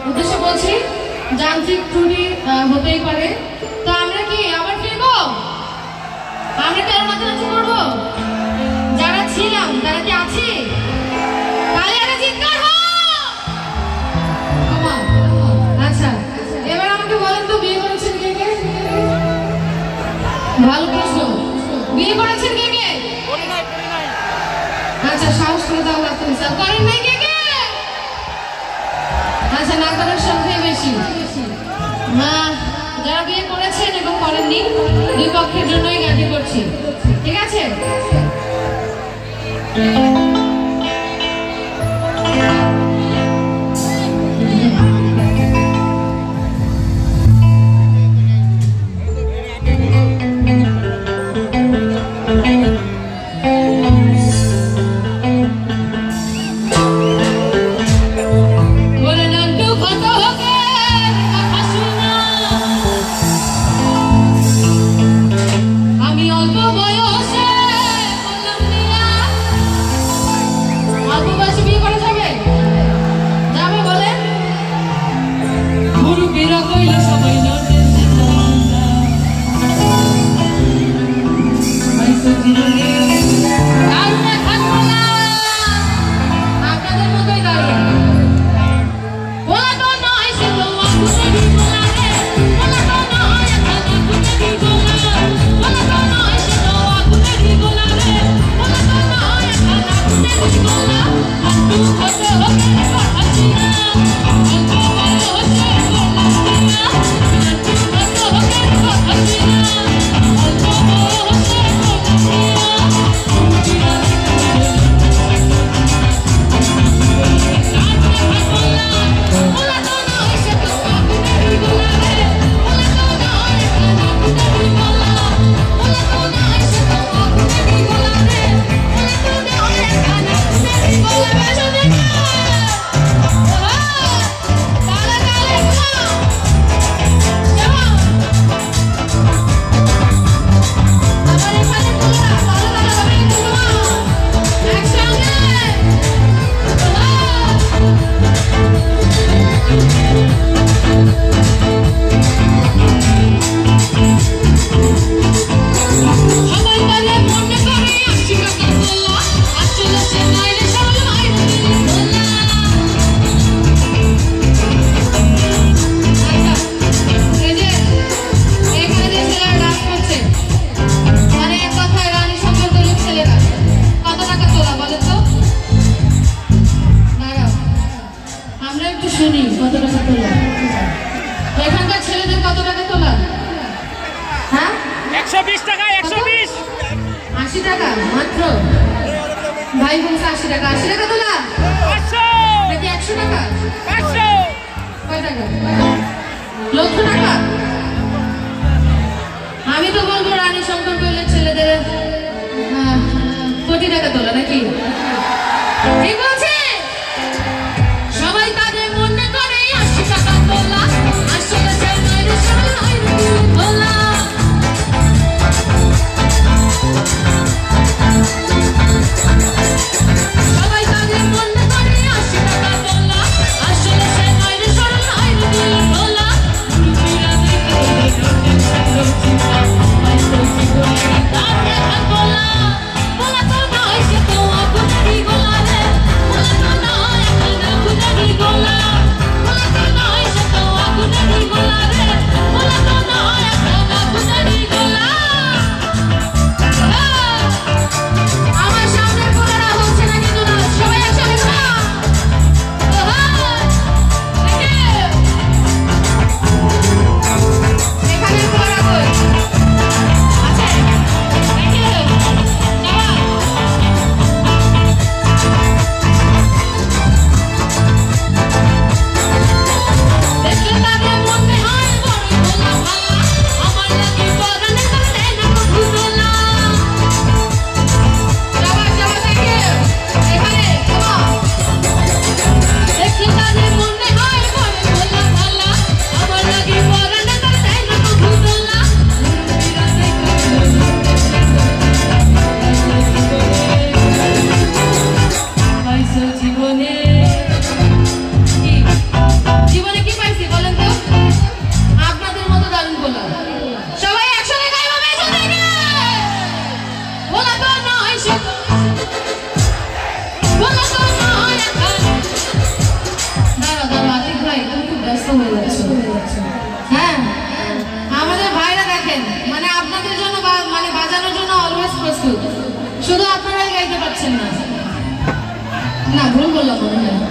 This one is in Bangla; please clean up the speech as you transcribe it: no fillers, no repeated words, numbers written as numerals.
উদ্দেশ্য বলছি যান্ত্রিক ত্রুটি হতেই পারে। তো আমরা কি আবার ফিরবো? আমরা কি আর নাচানাচি করবো? যারা ছিলাম তারা কি আছে? তাহলে একটা চিৎকার হোক। আচ্ছা, এবার আমাকে বলেন তো বিয়ে করেছেন কে কে? ভালো প্রশ্ন। বিয়ে করেছেন কে কে? আচ্ছা, সাহস করে দাও আপনারা করেন নাই কে কে? আচ্ছা, না করার সংখ্যাই বেশি। হ্যাঁ, যারা বিয়ে করেছেন এবং করেননি দুই পক্ষের জন্যই গানটি করছি, ঠিক আছে? এখানকার ছেলেদের কত টাকা তোলা? হ্যাঁ, 120 টাকা। 80 টাকা মাত্র? ভাই বলছে 80 টাকা। 80 টাকা তোলা? 500 নাকি 100 টাকা? 500। কয় টাকা? লক্ষ টাকা? আমি তো বলবো রানী শঙ্কর কইলের ছেলেদের কোটি টাকা তোলা নাকি? ঠিক বলছে? সবাই তাদের মনে করে 80 টাকা তোলা, আসলে চেন্নাইয়ের সবাই তোলা। সবাই তাদের মনে করে পারছেন। হ্যাঁ, আমাদের ভাইরা দেখেন মানে আপনাদের জন্য মানে বাজানোর জন্য অলওয়েজ প্রস্তুত, শুধু আপনারাই গাইতে পারছেন না। না, ভুল বললাম মনে হয়।